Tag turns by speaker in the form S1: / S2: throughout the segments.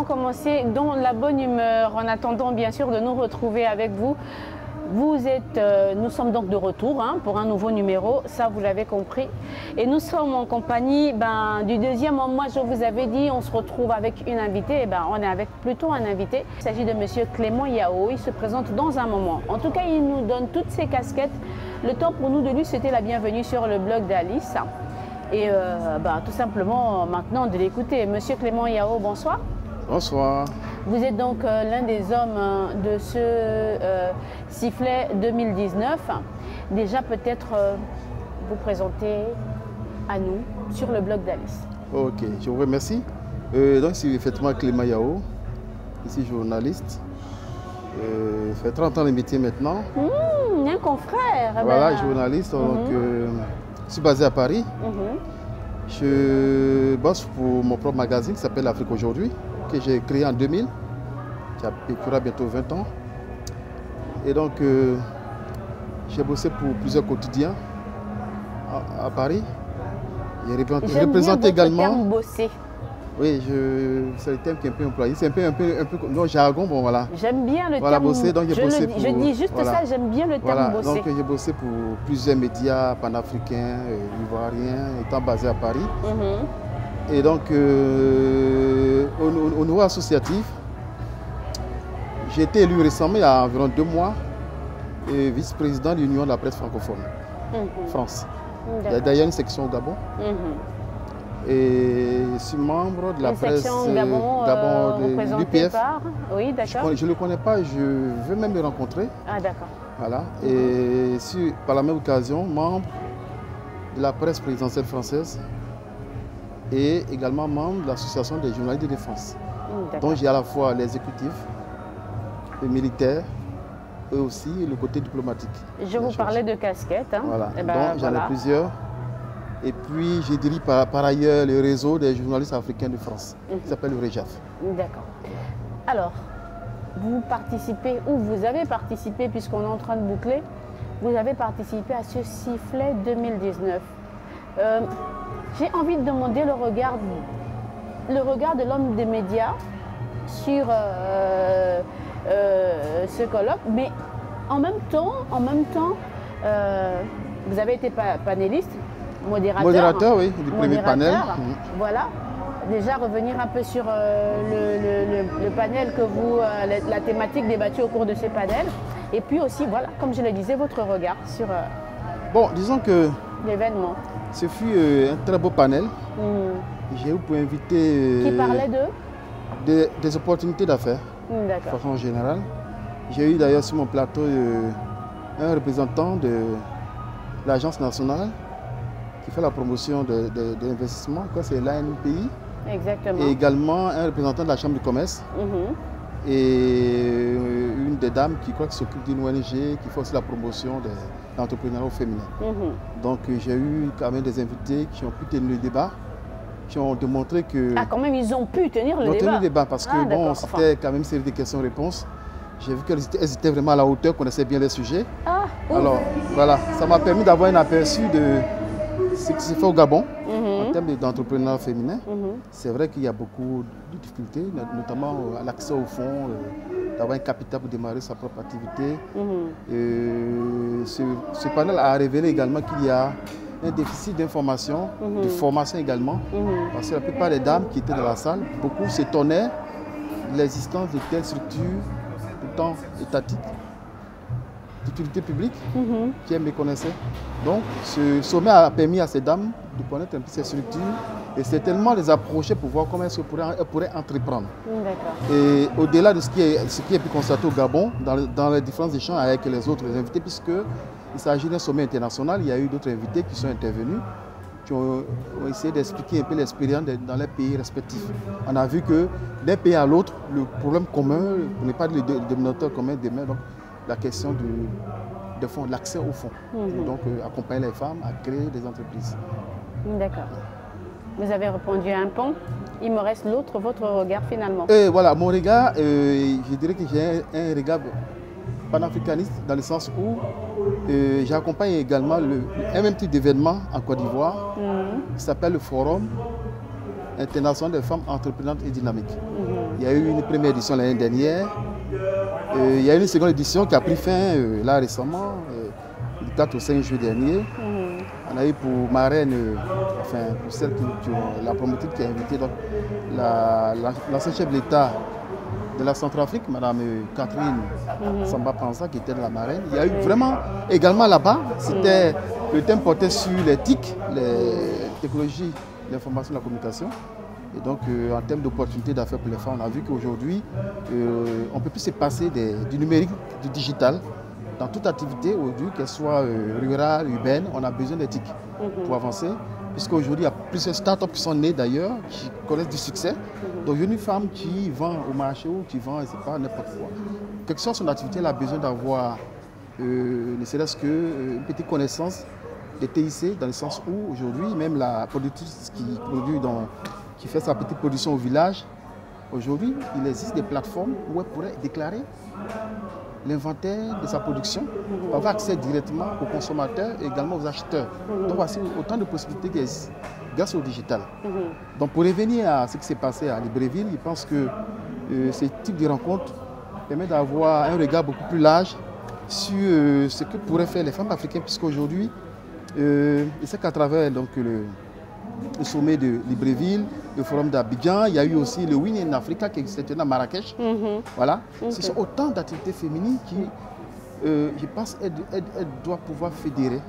S1: commencer dans la bonne humeur en attendant bien sûr de nous retrouver avec vous. Nous sommes donc de retour pour un nouveau numéro, ça vous l'avez compris. Et nous sommes en compagnie du deuxième homme. Moi je vous avais dit, on se retrouve avec une invitée. On est avec plutôt un invité. Il s'agit de monsieur Clément Yao, il se présente dans un moment. En tout cas, il nous donne toutes ses casquettes. Le temps pour nous de lui souhaiter la bienvenue sur le blog d'Alice. Et tout simplement maintenant de l'écouter. Monsieur Clément Yao, bonsoir.
S2: Bonsoir.
S1: Vous êtes donc l'un des hommes de ce sifflet 2019. Déjà peut-être vous présenter à nous sur le blog d'Alice.
S2: Ok, je vous remercie. Donc c'est effectivement Clément Yao, ici journaliste. Ça fait 30 ans de métier maintenant.
S1: Un confrère.
S2: Voilà, journaliste. Donc, je suis basé à Paris. Je bosse pour mon propre magazine qui s'appelle L'Afrique aujourd'hui, que j'ai créé en 2000, qui fera bientôt 20 ans. Et donc, j'ai bossé pour plusieurs quotidiens à Paris. J'ai représenté également.
S1: Terme bosser.
S2: Oui, c'est le terme qui est un peu employé. C'est un peu non, jargon, bon voilà.
S1: J'aime bien le
S2: voilà,
S1: terme
S2: bosser. Donc
S1: je dis juste
S2: voilà.
S1: ça, j'aime bien le terme bosser.
S2: Donc j'ai bossé pour plusieurs médias panafricains, ivoiriens, étant basé à Paris. Et donc, au niveau associatif, j'ai été élu récemment, il y a environ 2 mois, vice-président de l'Union de la presse francophone, France. Il y a d'ailleurs une section au Gabon. Et je suis membre de la presse
S1: Gabon de
S2: l'UPF.
S1: Oui, d'accord.
S2: Je ne le connais pas, je veux même le rencontrer.
S1: Ah, d'accord.
S2: Voilà. Et je suis par la même occasion membre de la presse présidentielle française et également membre de l'association des journalistes de défense. Donc j'ai à la fois l'exécutif, les militaires et aussi le côté diplomatique.
S1: Je vous parlais de casquettes.
S2: Voilà. Donc j'en ai plusieurs. Et puis je dirige par ailleurs le réseau des journalistes africains de France, qui s'appelle le REJAF.
S1: D'accord. Alors, vous participez, ou vous avez participé, puisqu'on est en train de boucler, vous avez participé à ce sifflet 2019. J'ai envie de demander le regard de l'homme des médias sur ce colloque, mais en même temps, vous avez été panéliste, modérateur,
S2: oui, du premier panel.
S1: Voilà. Déjà revenir un peu sur le panel que vous, la thématique débattue au cours de ce panel. Et puis aussi, voilà, comme je le disais, votre regard sur
S2: bon, disons que
S1: l'événement.
S2: Ce fut un très beau panel. J'ai eu pour inviter...
S1: Qui parlait
S2: des opportunités d'affaires, de façon générale. J'ai eu d'ailleurs sur mon plateau un représentant de l'Agence nationale qui fait la promotion de l'investissement, c'est l'ANPI. Exactement. Et également un représentant de la Chambre de commerce. Et une des dames qui s'occupe d'une ONG qui fait aussi la promotion de l'entrepreneuriat féminin. Donc j'ai eu quand même des invités qui ont pu tenir le débat, qui ont démontré que...
S1: Ah, quand même, ils ont pu tenir le débat.
S2: Ils ont tenu le débat parce que bon, c'était quand même une série de questions-réponses. J'ai vu qu'elles étaient vraiment à la hauteur, connaissaient bien les sujets. Alors voilà, ça m'a permis d'avoir un aperçu de ce qui se fait au Gabon en termes d'entrepreneuriat féminin. C'est vrai qu'il y a beaucoup de difficultés, notamment à l'accès au fonds, d'avoir un capital pour démarrer sa propre activité. Ce panel a révélé également qu'il y a un déficit d'information, de formation également, parce que la plupart des dames qui étaient dans la salle, beaucoup s'étonnaient de l'existence de telles structures, pourtant étatiques, d'utilité publique, qui elles méconnaissaient. Donc ce sommet a permis à ces dames de connaître un peu ces structures et certainement les approcher pour voir comment elles pourraient entreprendre. Et au-delà de ce qui est pu constater au Gabon, dans les différents échanges avec les autres invités, puisqu'il s'agit d'un sommet international, il y a eu d'autres invités qui sont intervenus, qui ont essayé d'expliquer un peu l'expérience dans les pays respectifs. On a vu que d'un pays à l'autre, le problème commun, pour ne pas dire le dénominateur commun demeure donc la question de fonds, l'accès aux fonds. Donc accompagner les femmes à créer des entreprises.
S1: D'accord. Vous avez répondu à un pan. Il me reste l'autre, votre regard finalement.
S2: Voilà, mon regard, je dirais que j'ai un regard panafricaniste dans le sens où j'accompagne également un même type d'événement en Côte d'Ivoire qui s'appelle le Forum international des femmes entreprenantes et dynamiques. Il y a eu une première édition l'année dernière. Il y a eu une seconde édition qui a pris fin là récemment, le 4 au 5 juillet dernier. On a eu pour marraine, enfin pour celle la promotrice qui a invité l'ancien chef de l'État de la Centrafrique, Madame Catherine Samba Panza, qui était de la marraine. Il y a eu vraiment, également là-bas, le thème portait sur l'éthique, les technologies, l'information et la communication. Et donc, en termes d'opportunités d'affaires pour les femmes, on a vu qu'aujourd'hui, on ne peut plus se passer du numérique, du digital. Dans toute activité, aujourd'hui, qu'elle soit rurale, urbaine, on a besoin d'éthique pour avancer. Puisqu'aujourd'hui, il y a plusieurs startups qui sont nées d'ailleurs, qui connaissent du succès. Donc, une femme qui vend au marché ou qui vend, je ne sais pas, n'importe quoi. Quelle que soit son activité, elle a besoin d'avoir, ne serait-ce qu'une petite connaissance des TIC, dans le sens où aujourd'hui, même la productrice qui fait sa petite production au village, aujourd'hui, il existe des plateformes où elle pourrait déclarer l'inventaire de sa production, avoir accès directement aux consommateurs et également aux acheteurs. Donc voici autant de possibilités qui existent grâce au digital. Donc pour revenir à ce qui s'est passé à Libreville, je pense que ce type de rencontre permet d'avoir un regard beaucoup plus large sur ce que pourraient faire les femmes africaines, puisqu'aujourd'hui, c'est qu'à travers donc, le sommet de Libreville, le forum d'Abidjan, il y a eu aussi le Win in Africa qui s'est tenu à Marrakech. Voilà. Ce sont autant d'activités féminines qui, je pense, elles doivent pouvoir fédérer.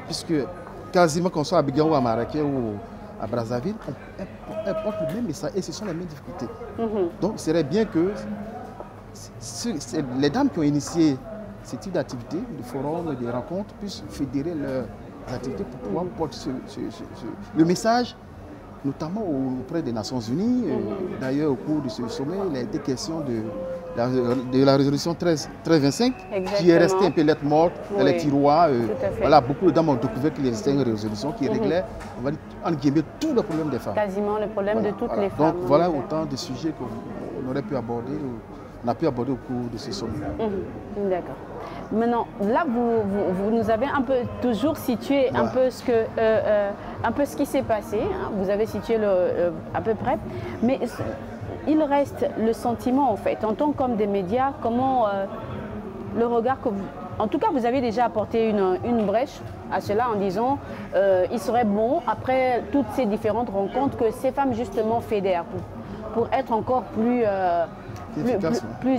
S2: Puisque quasiment qu'on soit à Abidjan ou à Marrakech ou à Brazzaville, elles portent le même message et ce sont les mêmes difficultés. Donc il serait bien que les dames qui ont initié ce type d'activités, de forums, de rencontres, puissent fédérer leurs activités pour pouvoir porter le message, notamment auprès des Nations Unies. D'ailleurs, au cours de ce sommet, il a été question de la résolution 1325, qui est restée un peu lettre morte dans les tiroirs. Voilà, beaucoup de dames ont découvert qu'il existait une résolution qui réglait, on va dire, en guillemets, tous les problèmes des femmes.
S1: Quasiment le problème de toutes les femmes.
S2: Donc voilà autant de sujets qu'on aurait pu aborder, on a pu aborder au cours de ce sommet.
S1: D'accord. Maintenant, là, vous nous avez un peu toujours situé un peu ce qui s'est passé. Hein. Vous avez situé à peu près. Mais il reste le sentiment, en fait, en tant qu'homme des médias, comment le regard que vous... En tout cas, vous avez déjà apporté une brèche à cela en disant il serait bon, après toutes ces différentes rencontres, que ces femmes, justement, fédèrent pour être encore plus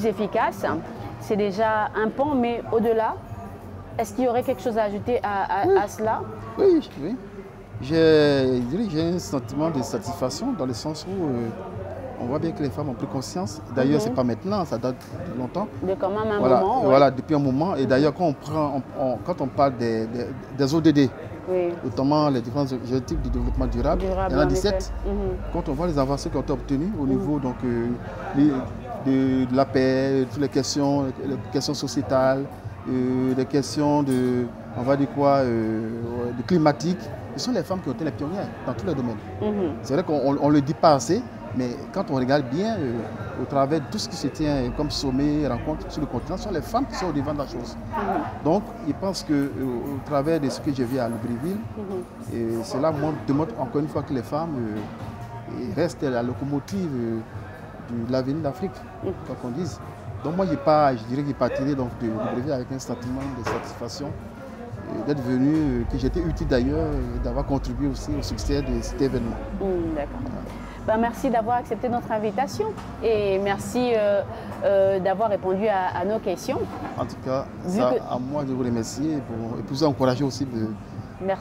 S1: efficaces. C'est déjà un pan, mais au-delà, est-ce qu'il y aurait quelque chose à ajouter à cela?
S2: Oui. J'ai un sentiment de satisfaction dans le sens où on voit bien que les femmes ont pris conscience. D'ailleurs, ce n'est pas maintenant, ça date de longtemps.
S1: De quand même un moment.
S2: Voilà, depuis un moment. Et d'ailleurs, quand on parle des ODD, notamment les différents objectifs de développement durable, il y en a 17. Quand on voit les avancées qui ont été obtenues au niveau donc, de la paix, toutes les questions sociétales, les questions de climatique, ce sont les femmes qui ont été les pionnières dans tous les domaines. C'est vrai qu'on ne le dit pas assez, mais quand on regarde bien, au travers de tout ce qui se tient comme sommet, rencontre sur le continent, ce sont les femmes qui sont au devant de la chose. Donc, je pense qu'au travers de ce que j'ai vu à Libreville, cela démontre encore une fois que les femmes restent la locomotive de l'avenir d'Afrique, quoi qu'on dise. Donc moi, je dirais que j'ai partiré de Libreville avec un sentiment de satisfaction d'être venu, que j'étais utile d'ailleurs, d'avoir contribué aussi au succès de cet événement.
S1: D'accord. Ben, merci d'avoir accepté notre invitation et merci d'avoir répondu à nos questions.
S2: En tout cas, c'est à moi de vous remercier et pour vous encourager aussi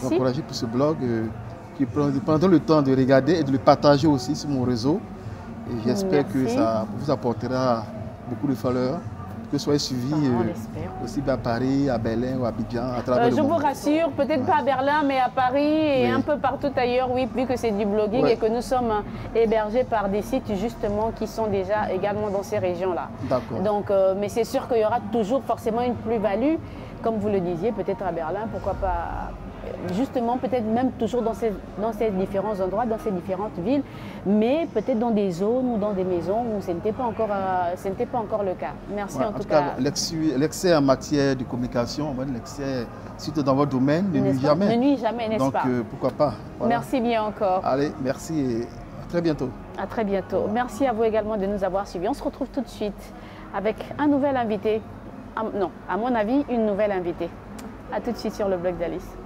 S2: encourager pour ce blog qui prendra le temps de regarder et de le partager aussi sur mon réseau. Et j'espère que ça vous apportera beaucoup de valeur, que vous soyez suivis aussi à Paris, à Berlin ou à Abidjan, à travers le monde.
S1: Je vous rassure, peut-être pas à Berlin, mais à Paris et un peu partout ailleurs, oui, vu que c'est du blogging et que nous sommes hébergés par des sites justement qui sont déjà également dans ces régions-là.
S2: D'accord.
S1: Donc, mais c'est sûr qu'il y aura toujours forcément une plus-value, comme vous le disiez, peut-être à Berlin, pourquoi pas justement, peut-être même toujours dans ces différents endroits, dans ces différentes villes, mais peut-être dans des zones ou dans des maisons où ce n'était pas encore le cas. Merci en tout cas.
S2: L'excès en matière de communication, l'excès, surtout dans votre domaine, ne nuit jamais.
S1: Ne nuit jamais, n'est-ce pas?
S2: Donc pourquoi pas.
S1: Voilà. Merci bien encore.
S2: Allez, merci et Très bientôt.
S1: À très bientôt. Merci à vous également de nous avoir suivis. On se retrouve tout de suite avec un nouvel invité. Non, à mon avis, une nouvelle invitée. À tout de suite sur le blog d'Alice.